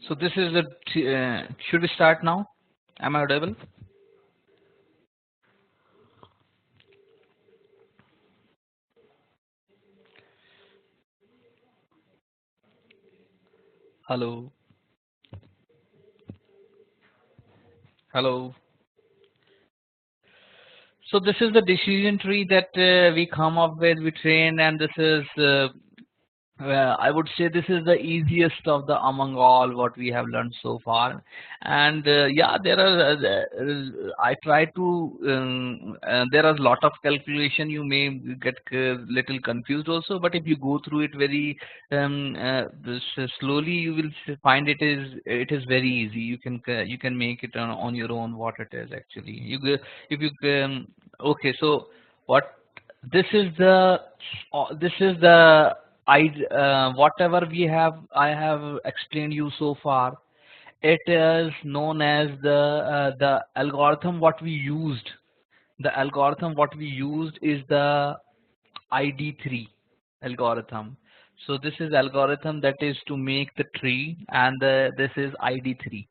So this is the, should we start now? Am I audible? Hello. Hello. So this is the decision tree that we come up with, we train, and this is I would say this is the easiest of the among all what we have learned so far. And yeah, there are I try to there are a lot of calculation. You may get little confused also, but if you go through it very slowly, you will find it is very easy. You can make it on your own what it is actually. If you okay, so what this is the this is the whatever I have explained you so far. It is known as the algorithm what we used. The algorithm what we used is the ID3 algorithm. So this is algorithm that is to make the tree, and this is ID3.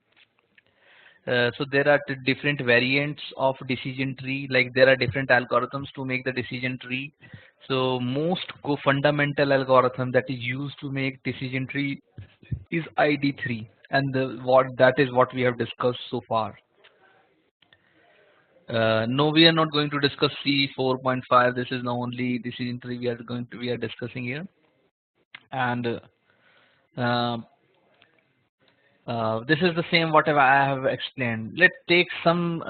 So there are different variants of decision tree, like there are different algorithms to make the decision tree. So most fundamental algorithm that is used to make decision tree is ID3, and what that is what we have discussed so far. No, we are not going to discuss C4.5. This is the only decision tree we are discussing here, and uh, this is the same whatever I have explained. Let's take some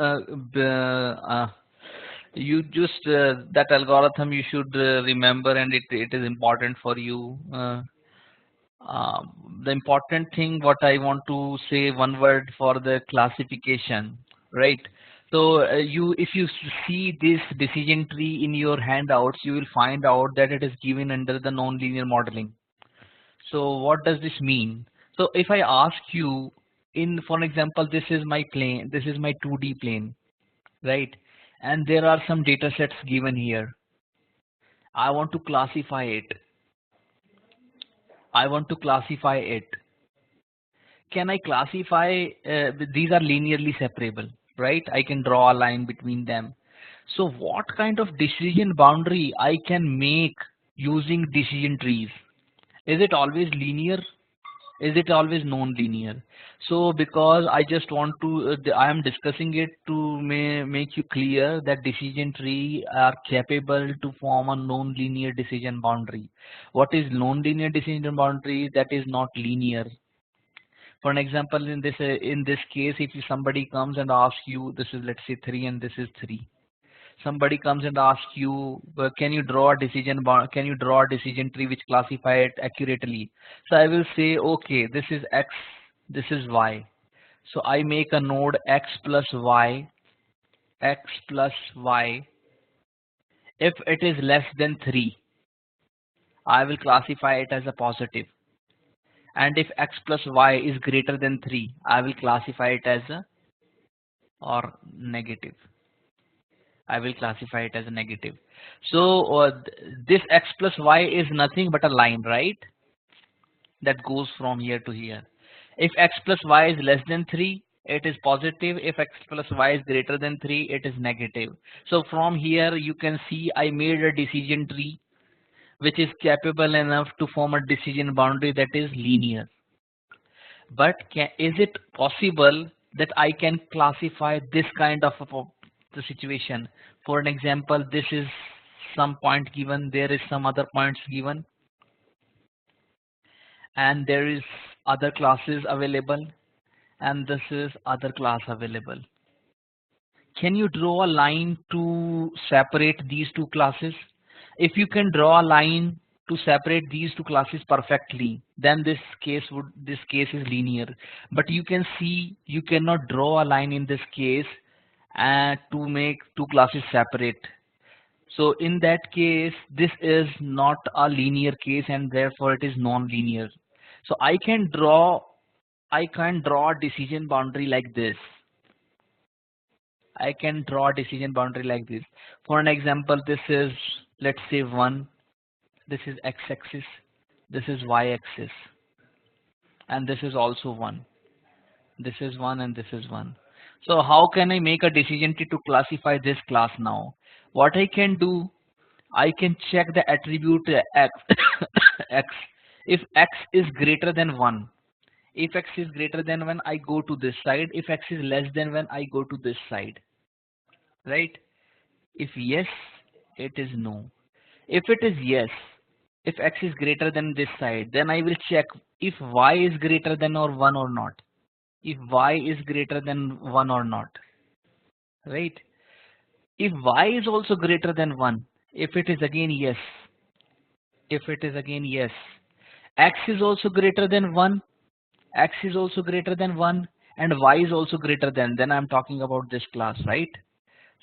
you just that algorithm you should remember, and it is important for you. The important thing what I want to say one word for the classification, right? So you if you see this decision tree in your handouts, you will find out that it is given under the nonlinear modeling. So what does this mean? So if I ask you, in for an example, this is my plane, this is my 2D plane, right? And there are some data sets given here. I want to classify it. I want to classify it. Can I classify? These are linearly separable, right? I can draw a line between them. So what kind of decision boundary I can make using decision trees? Is it always linear? Is it always non-linear? So because I just want to I am discussing it to make you clear that decision tree are capable to form a non-linear decision boundary. What is non-linear decision boundary? That is not linear. For an example, in this case, if somebody comes and asks you, this is let's say 3 and this is 3. Somebody comes and asks you, can you draw a can you draw a decision tree which classify it accurately? So I will say, okay, this is X, this is Y. So I make a node X plus Y, X plus Y. If it is less than 3, I will classify it as a positive. And if X plus Y is greater than 3, I will classify it as a or negative. I will classify it as a negative. So this X plus Y is nothing but a line, right? That goes from here to here. If X plus Y is less than 3, it is positive. If X plus Y is greater than 3, it is negative. So from here you can see I made a decision tree which is capable enough to form a decision boundary that is linear. But is it possible that I can classify this kind of the situation? For an example, this is some point given, there is some other points given, and there is other classes available, and this is other class available. Can you draw a line to separate these two classes? If you can draw a line to separate these two classes perfectly, then this case is linear. But you can see you cannot draw a line in this case to make two classes separate. So in that case, this is not a linear case, and therefore it is non-linear. So I can draw a decision boundary like this. I can draw a decision boundary like this. For an example, this is, let's say, 1. This is x-axis. This is y-axis. And this is also 1. This is 1 and this is 1. So how can I make a decision tree to classify this class now? What I can do, I can check the attribute x, x. If x is greater than 1, if x is greater than 1, I go to this side. If x is less than 1, I go to this side, right? If yes, it is no. If it is yes, if x is greater than this side, then I will check if y is greater than or 1 or not. If y is greater than 1 or not, right? If y is also greater than 1, if it is again yes, if it is again yes, x is also greater than 1, x is also greater than 1, and y is also greater than, then I'm talking about this class, right?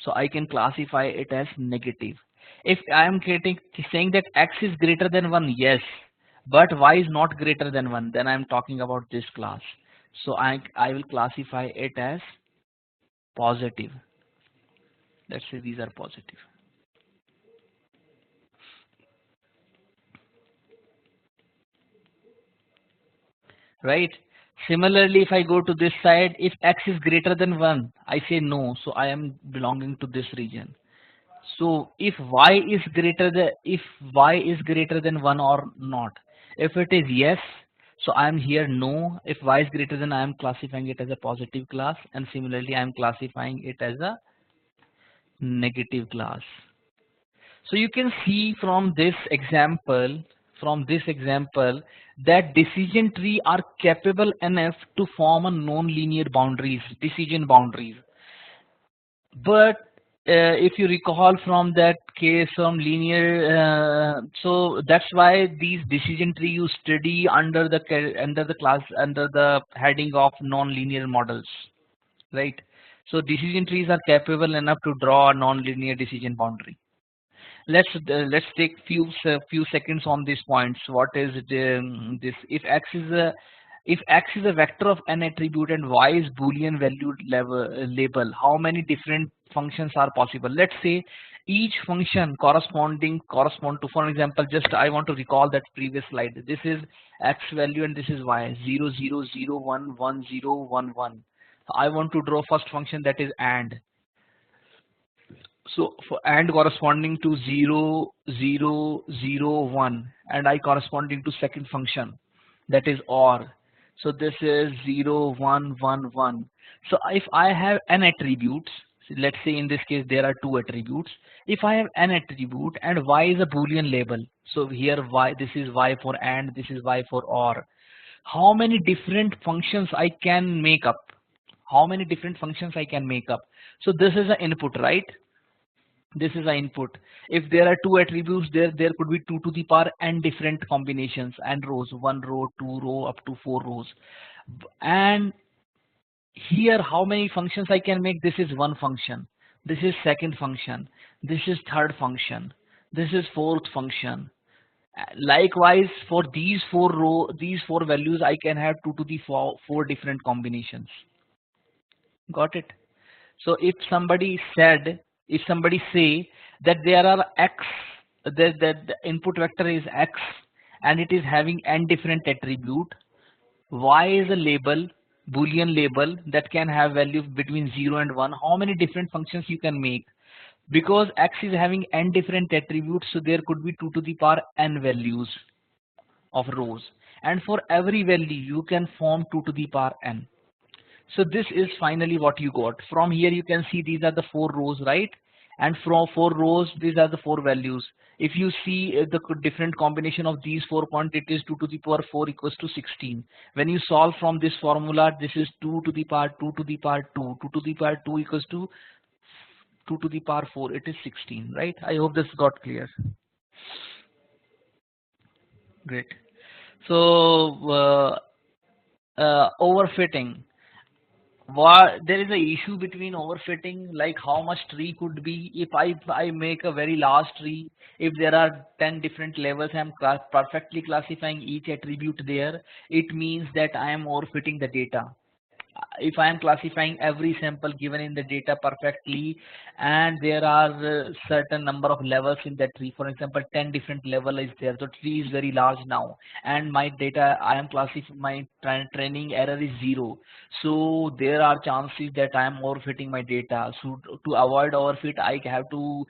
So I can classify it as negative. If I am saying that x is greater than 1, yes, but y is not greater than 1, then I'm talking about this class. So I will classify it as positive. Let's say these are positive, right? Similarly, if I go to this side, if x is greater than 1, I say no, so I am belonging to this region. So if y is greater than, if y is greater than 1 or not, if it is yes, so I am here no. If y is greater than, I am classifying it as a positive class, and similarly I am classifying it as a negative class. So you can see from this example that decision tree are capable enough to form a non-linear boundaries, decision boundaries. But if you recall from that case from linear, so that's why these decision tree you study under the class under the heading of non-linear models, right? So decision trees are capable enough to draw a non-linear decision boundary. Let's take few seconds on these points. What is this? If x is a vector of n attribute and y is boolean valued label, how many different functions are possible? Let's say each function correspond to, for example, just I want to recall that previous slide. This is x value and this is y, 0 0 0 1 1 0 1 1. I want to draw first function, that is AND. So for AND corresponding to 0 0 0 1, and I corresponding to second function, that is OR. So this is 0 1 1 1. So if I have n attributes, so let's say in this case there are two attributes. If I have n attribute and y is a boolean label, so here y, this is y for AND, this is y for OR. How many different functions I can make up? How many different functions I can make up? So this is an input, right? This is an input. If there are two attributes, there could be 2 to the power n different combinations and rows, 1 row, 2 row, up to 4 rows. And here how many functions I can make? This is one function, this is second function, this is third function, this is fourth function. Likewise for these these four values I can have 2 to the 4 different combinations. Got it? So if somebody say that there are x, that the input vector is x and it is having n different attribute, y is a label, boolean label that can have values between 0 and 1, how many different functions you can make? Because x is having n different attributes, so there could be 2 to the power n values of rows, and for every value you can form 2 to the power n. So this is finally what you got. From here you can see these are the 4 rows, right? And from 4 rows, these are the 4 values. If you see the different combination of these 4 points, it is 2 to the power 4 equals to 16. When you solve from this formula, this is 2 to the power 2 to the power 2. 2 to the power 2 equals to 2 to the power 4. It is 16, right? I hope this got clear. Great. So overfitting. There is a issue between overfitting, like how much tree could be. If I make a very large tree, if there are 10 different levels, I'm perfectly classifying each attribute there, it means that I am overfitting the data. if I am classifying every sample given in the data perfectly, and there are certain number of levels in that tree, for example 10 different level is there, the tree is very large now, and my data I am classifying, my training error is 0, so there are chances that I am overfitting my data. So to avoid overfit, I have to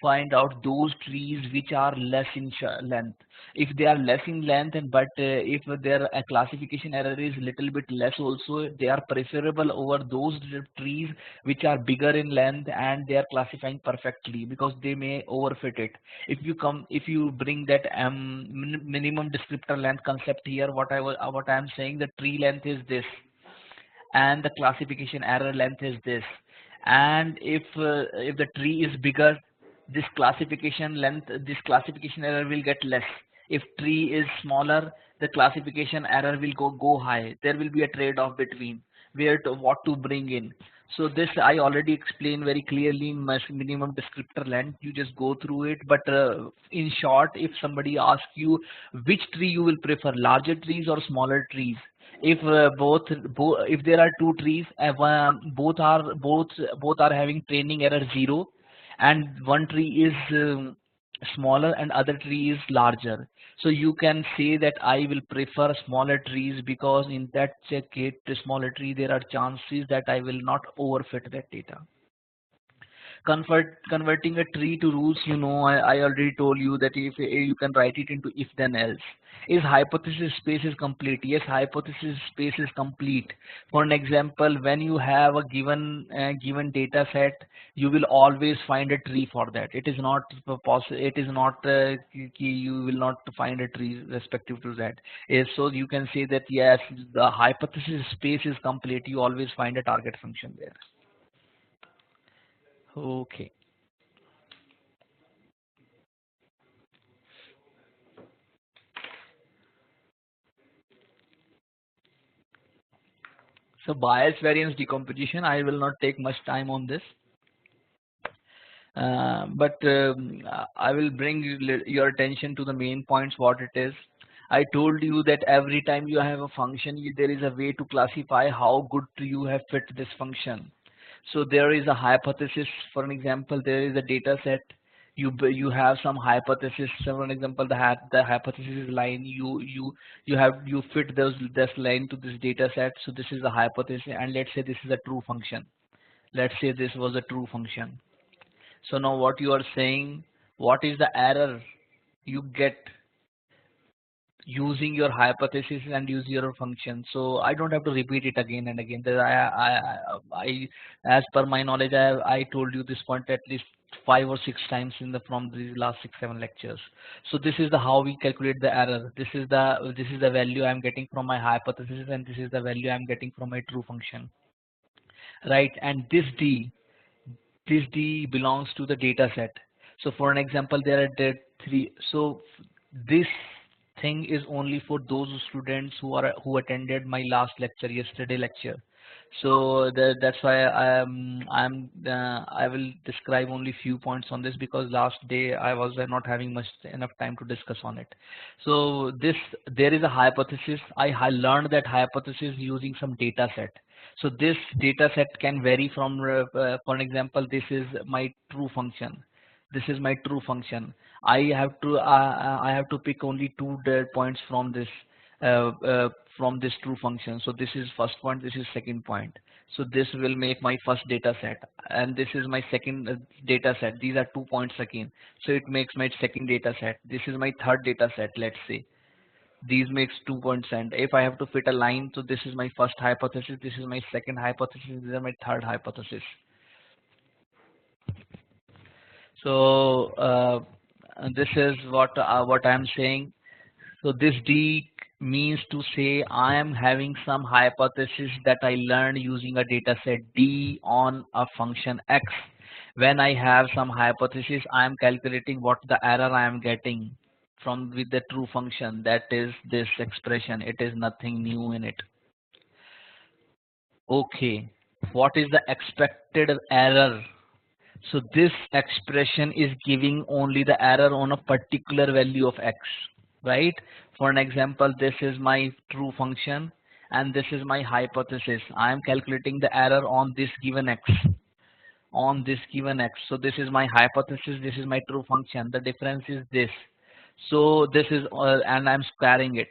find out those trees which are less in length. If they are less in length, and but if their classification error is little bit less also, they are preferable over those trees which are bigger in length and they are classifying perfectly, because they may overfit it. If you bring that minimum descriptor length concept here, what I am saying, the tree length is this and the classification error length is this, and if the tree is bigger, this classification error will get less. If tree is smaller, the classification error will go high. There will be a trade-off between what to bring in. So this I already explained very clearly in my minimum descriptor length. You just go through it. But in short, if somebody asks you which tree you will prefer, larger trees or smaller trees, if if there are two trees, both are having training error 0, and one tree is smaller and other tree is larger, so you can say that I will prefer smaller trees, because in that case, the smaller tree, there are chances that I will not overfit that data. Converting a tree to rules, I already told you that if you can write it into if then else. Is hypothesis space is complete? Yes, hypothesis space is complete. For an example, when you have a given data set, you will always find a tree for that. It is not possible. It is not you will not find a tree respective to that. So you can say that yes, the hypothesis space is complete. You always find a target function there. Okay. So bias variance decomposition, I will not take much time on this, but I will bring your attention to the main points, what it is. I told you that every time you have a function, there is a way to classify how good you have fit this function. So there is a hypothesis. For an example, there is a data set. You have some hypothesis. So for an example, the hypothesis is line. You fit this line to this data set. So this is the hypothesis, and let's say this is a true function. Let's say this was a true function. So now what you are saying, what is the error you get using your hypothesis and use your function? So I don't have to repeat it again and again. As per my knowledge, I told you this point at least 5 or 6 times from the last 6-7 lectures. So this is the how we calculate the error. This is the value I'm getting from my hypothesis, and this is the value I'm getting from my true function, right? And this D belongs to the data set. So for an example, there are 3. So this thing is only for those students who attended my last lecture, yesterday lecture. So that's why I will describe only few points on this, because last day I was not having enough time to discuss on it. So there is a hypothesis. I learned that hypothesis using some data set. So this data set can vary from, for an example, this is my true function. This is my true function. I have to pick only 2 points from this true function. So this is first point, this is second point. So this will make my first data set, and this is my second data set. These are 2 points again. So it makes my second data set. This is my third data set, let's say. These makes 2 points, and if I have to fit a line, so this is my first hypothesis, this is my second hypothesis, this is my third hypothesis. So this is what I'm saying. So this D means to say I am having some hypothesis that I learned using a data set D on a function X. When I have some hypothesis, I am calculating what the error I am getting from with the true function, that is this expression. It is nothing new in it. Okay, what is the expected error? So this expression is giving only the error on a particular value of X, right? For an example, this is my true function, and this is my hypothesis. I am calculating the error on this given x, on this given x. So this is my hypothesis, this is my true function. The difference is this. So this is and I'm squaring it.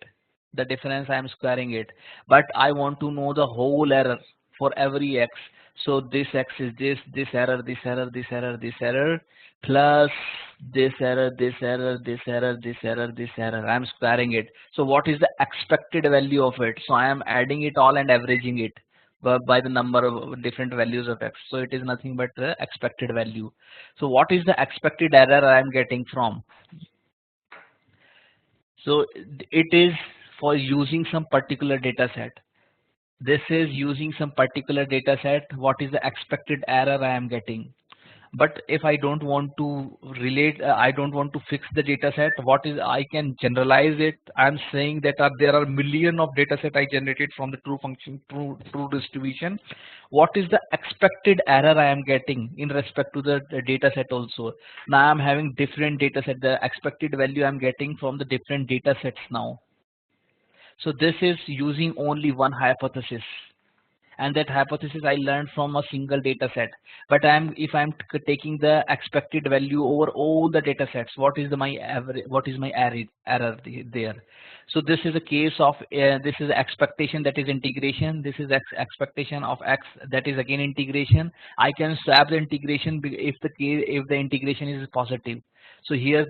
The difference I'm squaring it. But I want to know the whole error for every x. So this x is this error, this error, this error, this error, plus this error, this error, this error, this error, this error. I'm squaring it. So what is the expected value of it? So I am adding it all and averaging it by the number of different values of x. So it is nothing but the expected value. So what is the expected error I am getting from? So it is for using some particular data set. This is using some particular data set. What is the expected error I am getting? But if I don't want to relate, I don't want to fix the data set, what is, I can generalize it. I'm saying that there are million of data set I generated from the true function, true distribution. What is the expected error I am getting in respect to the data set also? Now I'm having different data set, the expected value I'm getting from the different data sets now. So this is using only one hypothesis, and that hypothesis I learned from a single data set. But if I'm taking the expected value over all the data sets, what is my average, what is my error there? So this is a case of this is expectation, that is integration. This is expectation of x, that is again integration. I can swap the integration if the integration is positive. So here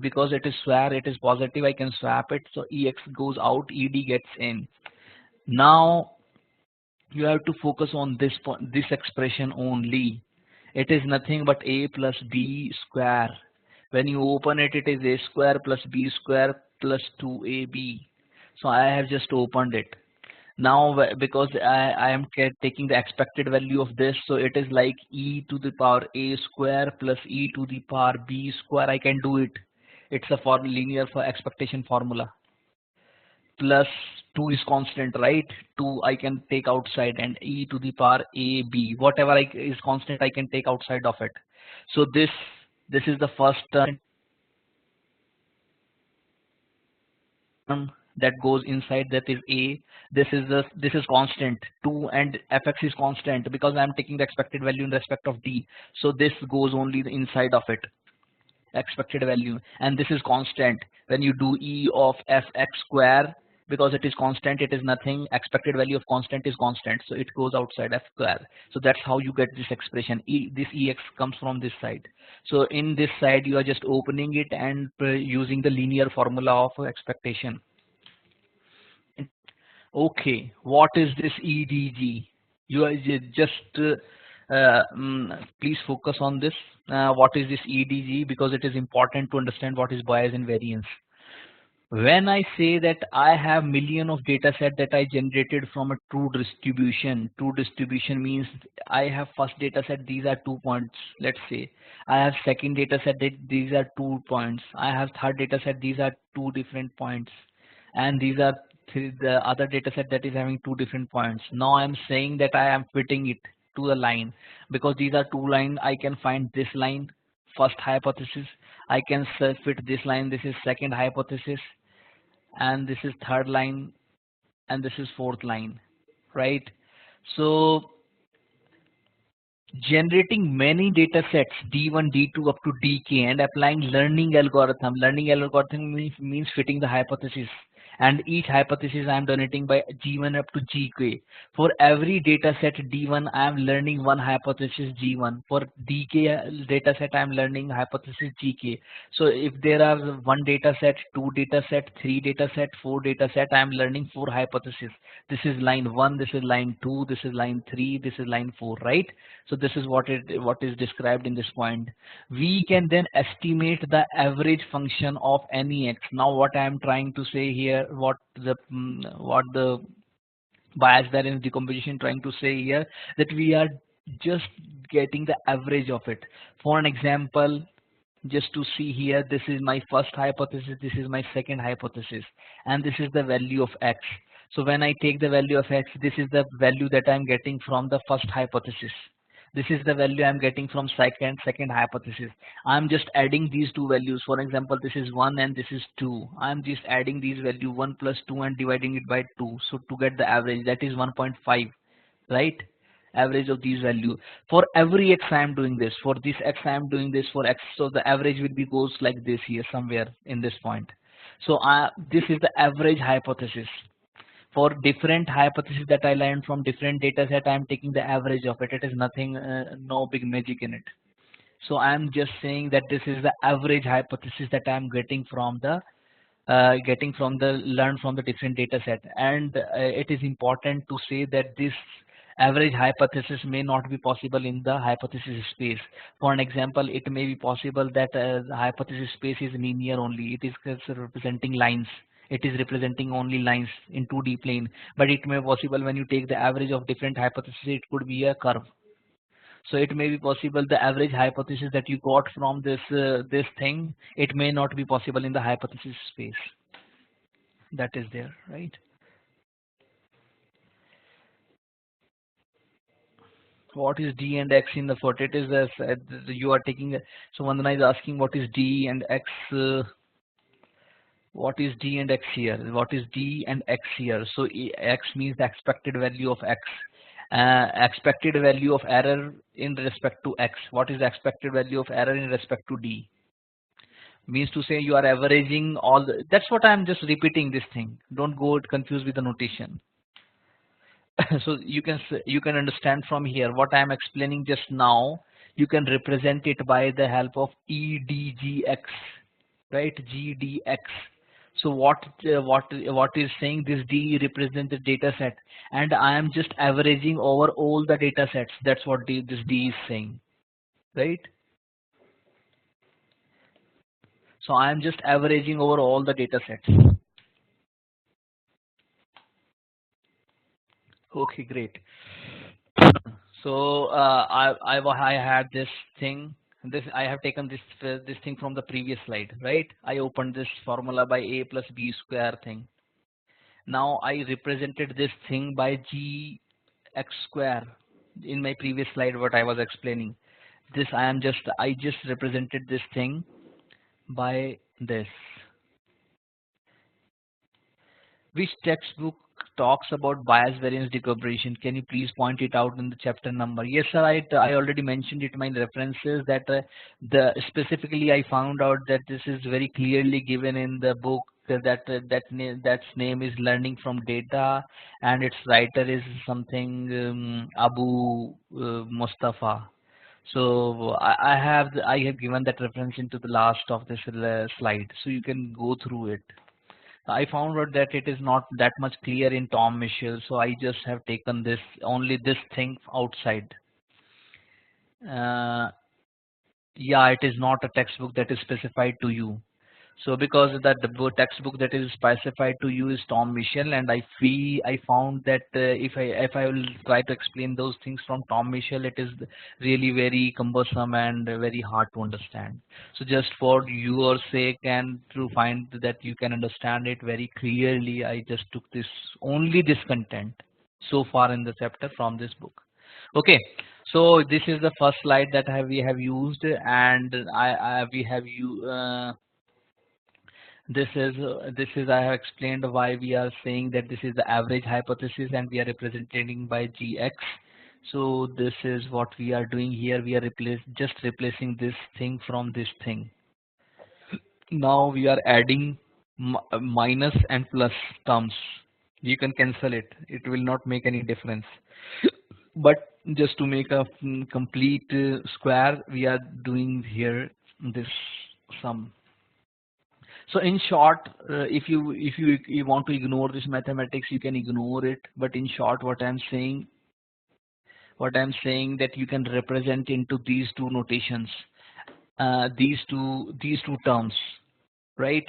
because it is swap, it is positive, I can swap it. So ex goes out, ed gets in. Now you have to focus on this expression only. It is nothing but a plus b square. When you open it, it is a square plus b square plus 2ab. So I have just opened it. Now because I am taking the expected value of this, so it is like e to the power a square plus e to the power b square. I can do it. It's a linear for expectation formula. Plus 2 is constant, right? 2 I can take outside, and e to the power a b, whatever is constant I can take outside of it. So this is the first term that goes inside, that is a. This is constant 2, and fx is constant because I'm taking the expected value in respect of d. So this goes only inside of it, expected value, and this is constant. When you do e of fx square, because it is constant, it is nothing, expected value of constant is constant, so it goes outside f square. So that's how you get this expression. This ex comes from this side. So in this side you are just opening it and using the linear formula of expectation. Okay, what is this EDG? You are just please focus on this. What is this EDG? Because it is important to understand what is bias and variance. When I say that I have million of data set that I generated from a true distribution means I have first data set, these are 2 points, let's say. I have second data set, that these are 2 points. I have third data set, these are 2 different points. And these are the other data set that is having 2 different points. Now I am saying that I am fitting it to the line, because these are 2 lines. I can find this line, first hypothesis. I can fit this line, this is second hypothesis, and this is third line, and this is fourth line, right? So generating many data sets d1 d2 up to dk and applying learning algorithm. Learning algorithm means fitting the hypothesis, and each hypothesis I am donating by g1 up to gk. For every data set d1 I am learning one hypothesis g1. For dk data set I am learning hypothesis gk. So if there are 1 data set, 2 data set, 3 data set, 4 data set, I am learning 4 hypotheses. This is line 1, this is line 2, this is line 3, this is line 4, right? So this is what is described in this point. We can then estimate the average function of any x. Now what I am trying to say here, what the bias variance decomposition trying to say here, that we are just getting the average of it. For an example, just to see here, this is my first hypothesis, this is my second hypothesis, and this is the value of x. So when I take the value of x, this is the value that I'm getting from the first hypothesis. This is the value I'm getting from second hypothesis. I'm just adding these two values. For example, this is 1 and this is 2. I'm just adding these value 1 plus 2 and dividing it by 2. So to get the average, that is 1.5, right? Average of these value. For every x I am doing this. For this x I am doing this for x. So the average will be goes like this here somewhere in this point. So this is the average hypothesis. For different hypotheses that I learned from different data set, I am taking the average of it. It is nothing, no big magic in it. So I am just saying that this is the average hypothesis that I am getting from the learn from the different data set. And it is important to say that this average hypothesis may not be possible in the hypothesis space. For an example, it may be possible that the hypothesis space is linear only. It is representing lines. It is representing only lines in 2D plane. But it may be possible when you take the average of different hypotheses, it could be a curve. So it may be possible the average hypothesis that you got from this thing, it may not be possible in the hypothesis space that is there, right? What is d and x in the foot? It is as you are taking. So Vandana is asking what is d and x. What is d and x here? What is d and x here? So x means the expected value of x. Expected value of error in respect to x. What is the expected value of error in respect to d? Means to say you are averaging all the, that's what I'm just repeating this thing. Don't go confused with the notation. So you can understand from here what I am explaining just now. You can represent it by the help of EDGX, right? GDX. So what is saying this D represents the data set, and I am just averaging over all the data sets. That's what this D is saying, right? So I am just averaging over all the data sets. Okay, great. So I had this thing. This I have taken this thing from the previous slide, right? I opened this formula by a plus b square thing. Now I represented this thing by g x square in my previous slide. What I was explaining. This I just represented this thing by this. Which textbook talks about bias variance decomposition? Can you please point it out in the chapter number? Yes, sir. I already mentioned it in my references that the specifically I found out that this is very clearly given in the book that's name is Learning from Data, and its writer is something Abu Mustafa. So I have given that reference into the last of this slide, so you can go through it. I found out that it is not that much clear in Tom Mitchell, so I just have taken this only this thing outside. Yeah, it is not a textbook that is specified to you. So because the textbook that is specified to you is Tom Mitchell, and I found that if I will try to explain those things from Tom Mitchell, it is really very cumbersome and very hard to understand. So just for your sake and to find that you can understand it very clearly, I just took this only this content so far in the chapter from this book. Okay, so this is the first slide that we have used, and we have you. This is I have explained why we are saying that this is the average hypothesis and we are representing by gx. So this is what we are doing here. We are just replacing this thing from this thing. Now we are adding minus and plus terms. You can cancel it. It will not make any difference. But just to make a complete square, we are doing here this sum. So in short, if you want to ignore this mathematics, you can ignore it. But in short, what I'm saying that you can represent into these two notations, these two terms, right?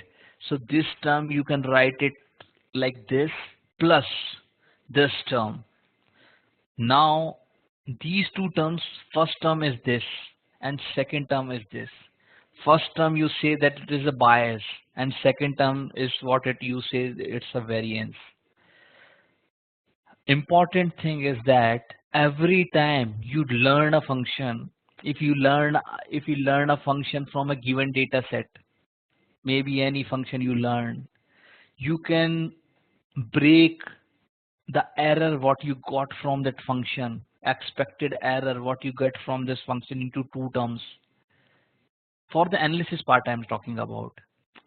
So this term you can write it like this plus this term. Now these two terms, first term is this and second term is this. First term you say that it is a bias, and second term is what you say it's a variance. Important thing is that Every time you learn a function, if you learn a function from a given data set, maybe any function you learn, you can break the error what you got from that function, expected error what you get from this function, into two terms. For the analysis part I'm talking about,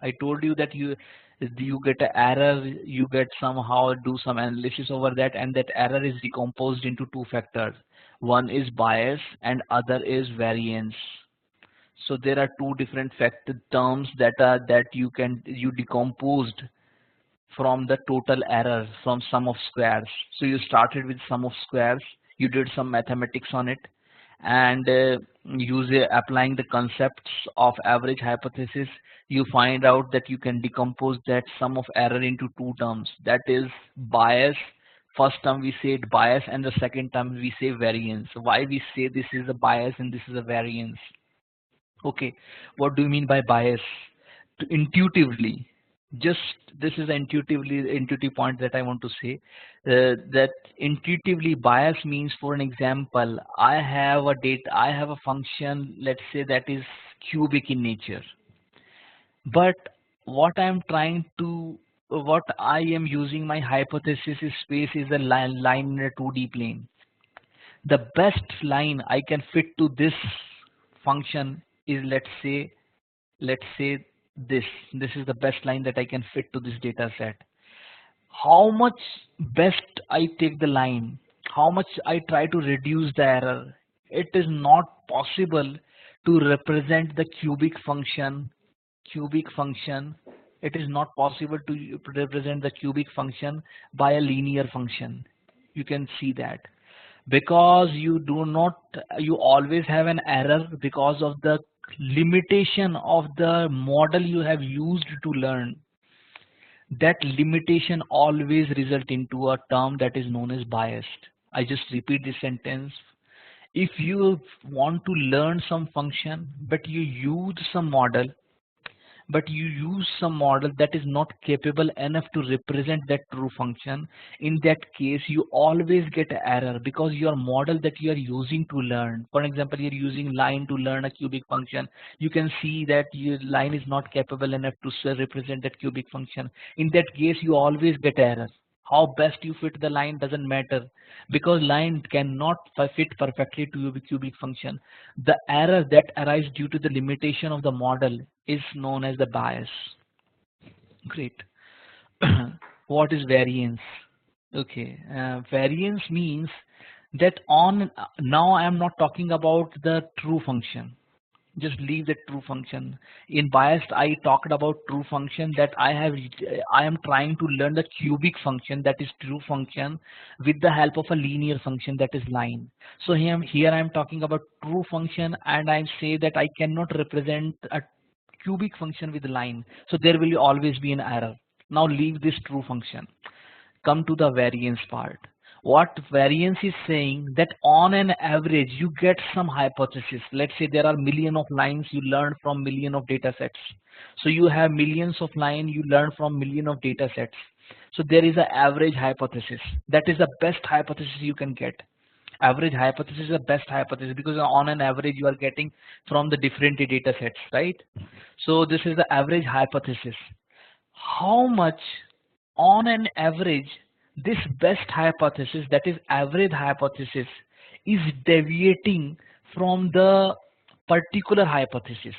I told you that you get an error, you get somehow do some analysis over that, and that error is decomposed into two factors. One is bias and other is variance. So there are two different factor terms that you decomposed from the total error from sum of squares. So you started with sum of squares, you did some mathematics on it, and applying the concepts of average hypothesis, you find out that you can decompose that sum of error into two terms. That is bias. First term we say it bias, and the second term we say variance. Why we say this is a bias and this is a variance? Okay, what do you mean by bias? Intuitively, just this is intuitive point that I want to say, that intuitively bias means, for an example, I have a function, let's say, that is cubic in nature, but what I am using my hypothesis is space is a line in a 2D plane. The best line I can fit to this function is, let's say this is the best line that I can fit to this data set. How much best I take the line, how much I try to reduce the error, it is not possible to represent the cubic function. It is not possible to represent the cubic function by a linear function. You can see that, because you always have an error because of the limitation of the model you have used to learn. That limitation always result into a term that is known as biased. I just repeat this sentence. If you want to learn some function, but you use some model that is not capable enough to represent that true function, in that case you always get an error, because your model that you are using to learn, for example, you're using line to learn a cubic function, you can see that your line is not capable enough to represent that cubic function. In that case you always get error. How best you fit the line doesn't matter, because line cannot fit perfectly to your cubic function. The error that arises due to the limitation of the model is known as the bias. Great. What is variance? Okay, variance means that on now I am not talking about the true function. Just leave the true function. In biased I talked about true function, that I am trying to learn the cubic function, that is true function, with the help of a linear function, that is line. So here I am talking about true function, and I say that I cannot represent a cubic function with line, so there will always be an error. Now leave this true function, come to the variance part. What variance is saying, that on an average you get some hypothesis. Let's say there are million of lines you learn from million of data sets. So you have millions of lines you learn from million of data sets. So there is an average hypothesis. That is the best hypothesis you can get. Average hypothesis is the best hypothesis, because on an average you are getting from the different data sets, right? So this is the average hypothesis. How much on an average this best hypothesis, that is average hypothesis, is deviating from the particular hypothesis?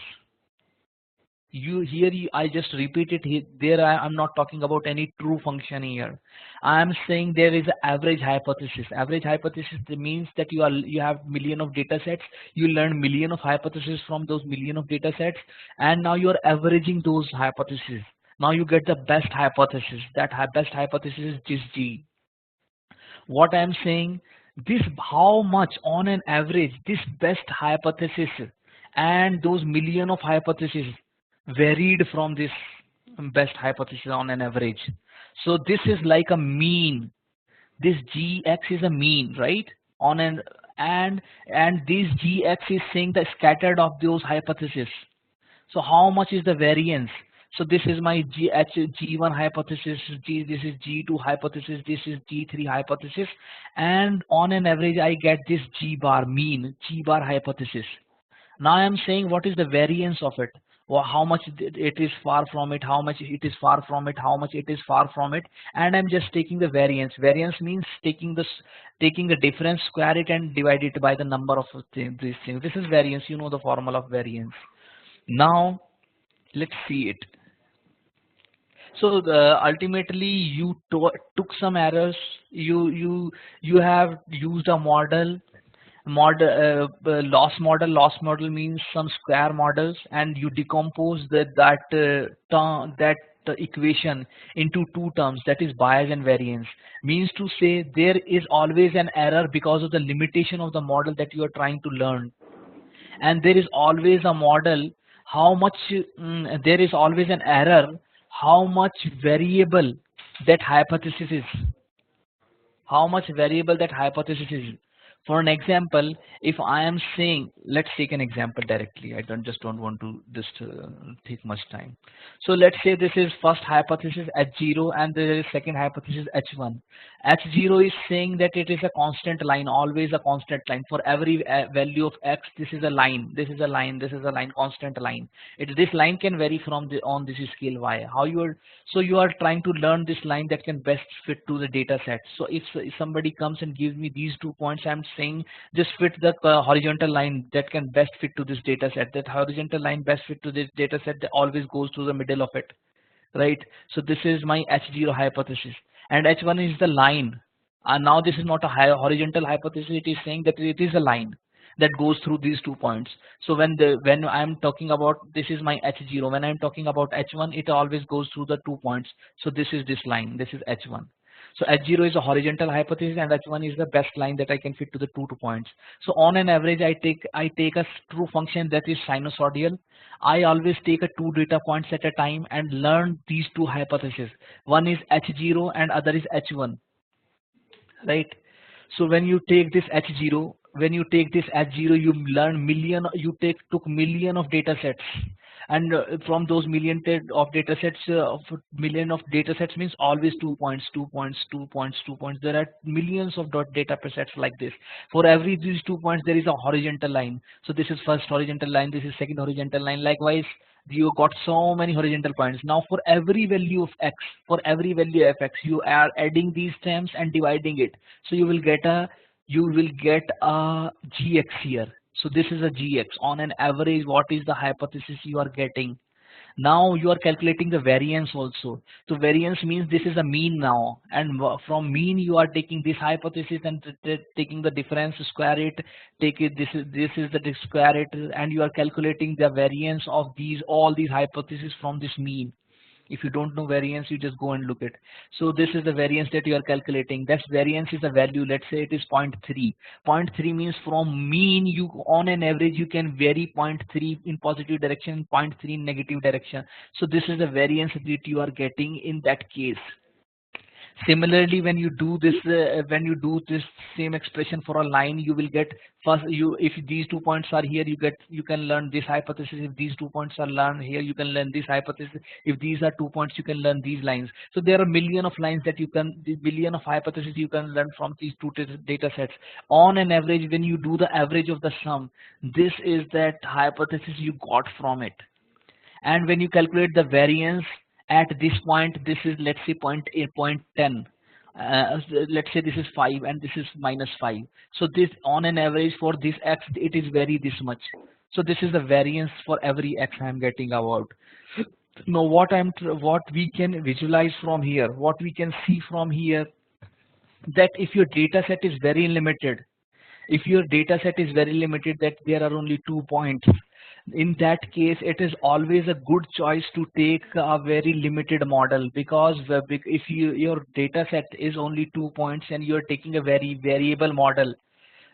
I just repeat it here. I'm not talking about any true function here. I am saying there is an average hypothesis. Average hypothesis means that you have million of data sets, you learn million of hypotheses from those million of data sets, and now you are averaging those hypotheses. Now you get the best hypothesis. That best hypothesis is this G. What I'm saying, this how much on an average this best hypothesis and those million of hypotheses varied from this best hypothesis on an average. So this is like a mean. This Gx is a mean, right? On an and this Gx is saying the scattered of those hypotheses. So how much is the variance? So this is my G1 hypothesis, this is G2 hypothesis, this is G3 hypothesis, and on an average I get this G bar mean, G bar hypothesis. Now I am saying what is the variance of it, or how much it is far from it, how much it is far from it, how much it is far from it, and I'm just taking the variance. Variance means taking taking the difference, square it, and divide it by the number of these things. This is variance. You know the formula of variance. Now let's see it. So ultimately you took some errors. You have used a loss model means some square models, and you decompose that equation into two terms, that is bias and variance. Means to say there is always an error because of the limitation of the model that you are trying to learn, and there is always a model how much there is always an error how much variable that hypothesis is, how much variable that hypothesis is. For an example, if I am saying, let's take an example directly. I don't want to just take much time. So let's say this is first hypothesis H0 and there is second hypothesis H1. H0 is saying that it is a constant line, always a constant line. For every value of x, this is a line, this is a line, this is a line, constant line. This line can vary from on this scale y. So you are trying to learn this line that can best fit to the data set. So if somebody comes and gives me these 2 points, I'm saying just fit the horizontal line that can best fit to this data set. That horizontal line best fit to this data set that always goes to the middle of it, right? So this is my H0 hypothesis, and H1 is the line. And now this is not a horizontal hypothesis. It is saying that it is a line that goes through these 2 points. So when I'm talking about this is my H0, when I'm talking about H1, it always goes through the 2 points. So this is this line, this is H1. So H0 is a horizontal hypothesis and H1 is the best line that I can fit to the 2 points. So on an average, I take a true function that is sinusoidal. I always take a 2 data points at a time and learn these 2 hypotheses. One is H0 and other is H1, right? So when you take this H0, you learn took million of data sets, and from those of data sets, million of data sets means always 2 points, 2 points, 2 points, 2 points. There are millions of data sets like this. For every these 2 points, there is a horizontal line. So this is first horizontal line, this is second horizontal line. Likewise, you got so many horizontal points. Now for every value of x, you are adding these terms and dividing it. So you will get a gx here. So this is a gx. On an average, what is the hypothesis you are getting? Now you are calculating the variance also. So variance means this is a mean now, and from mean you are taking this hypothesis and taking the difference, square it, take it. This is the square it, and you are calculating the variance of all these hypotheses from this mean. If you don't know variance, you just go and look it. So this is the variance that you are calculating. That variance is a value. Let's say it is 0.3. 0.3 means from mean, you on an average you can vary 0.3 in positive direction, 0.3 in negative direction. So this is the variance that you are getting in that case. Similarly, when you do this same expression for a line, you will get if these 2 points are here, you can learn this hypothesis. If these 2 points are learned here, you can learn this hypothesis. If these are 2 points, you can learn these lines. So there are million of lines that billion of hypotheses you can learn from these 2 data sets. On an average, when you do the average of the sum, this is that hypothesis you got from it. And when you calculate the variance at this point, this is, let's say, 0.10. Let's say this is 5 and this is -5. So this on an average for this x, it is vary this much. So this is the variance for every x I am getting about. Now what we can visualize from here, what we can see from here, that if your data set is very limited, that there are only 2 points, in that case it is always a good choice to take a very limited model, because if your data set is only 2 points and you are taking a very variable model,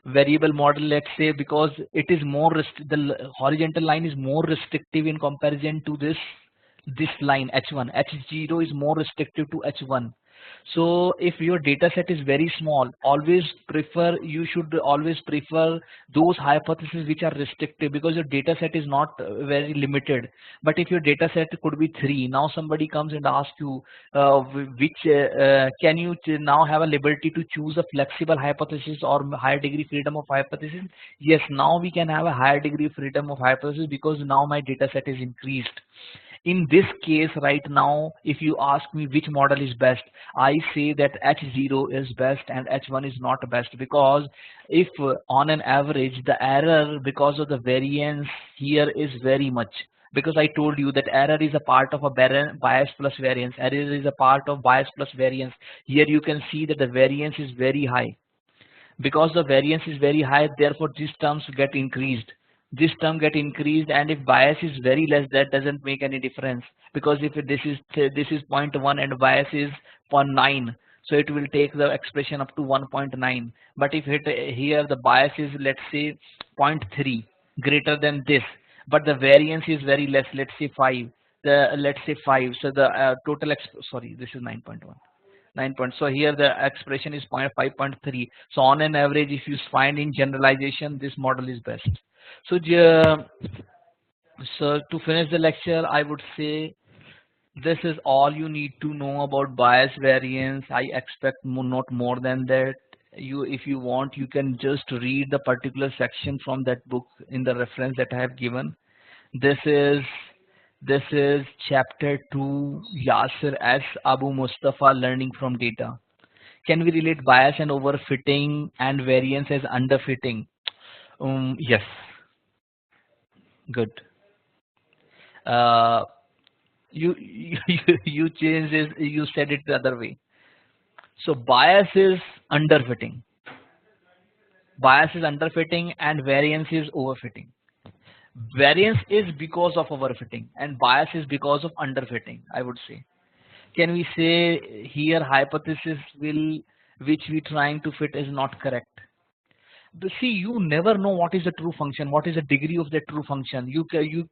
let's say, because it is more the horizontal line is more restrictive in comparison to this line H1. H0 is more restrictive to H1. So if your data set is very small, you should always prefer those hypotheses which are restrictive, because your data set is not very limited. But if your data set could be three, now somebody comes and asks you, can you now have a liberty to choose a flexible hypothesis or higher degree freedom of hypothesis? Yes, now we can have a higher degree freedom of hypothesis because now my data set is increased. In this case right now, if you ask me which model is best, I say that H0 is best and H1 is not best, because if on an average the error because of the variance here is very much, because I told you that error is a part of a bias plus variance, error is a part of bias plus variance. Here you can see that the variance is very high. Because the variance is very high, therefore these terms get increased. This term get increased, and if bias is very less, that doesn't make any difference, because if this is 0.1 and bias is 0.9, so it will take the expression up to 1.9. But if here the bias is, let's say, zero point 0.3 greater than this, but the variance is very less, let's say 5, let's say 5, so the sorry, this is 9.1. 9 points. So here the expression is 5.3. So on an average, if you find in generalization, this model is best. So, so to finish the lecture, I would say this is all you need to know about bias variance. I expect not more than that. If you want, you can just read the particular section from that book in the reference that I have given. This is chapter 2, Yasir S. Abu Mustafa, learning from data. Can we relate bias and overfitting and variance as underfitting? Yes, good. Uh, you changed it, you said it the other way. So bias is underfitting. Bias is underfitting and variance is overfitting. Variance is because of overfitting and bias is because of underfitting, I would say. Can we say here hypothesis which we trying to fit is not correct? But see, you never know what is the true function, what is the degree of the true function. You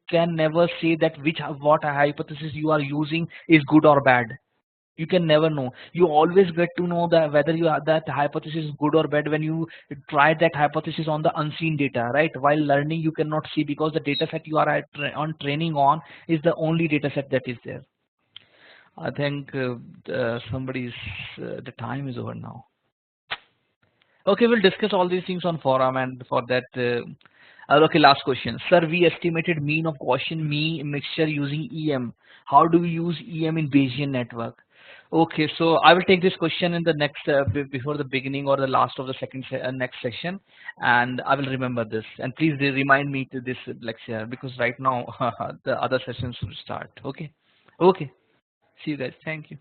can never say that what hypothesis you are using is good or bad. You can never know. You always get to know that whether that hypothesis is good or bad when you try that hypothesis on the unseen data, right? While learning, you cannot see, because the data set you are on training on is the only data set that is there. I think the time is over now. Okay, we'll discuss all these things on forum, and for that, okay, last question. Sir, we estimated mean of Gaussian mean mixture using EM. How do we use EM in Bayesian network? Okay, so I will take this question in the next, before the beginning or the last of the next session, and I will remember this. And please remind me to this lecture, because right now the other sessions will start. Okay, okay. See you guys. Thank you.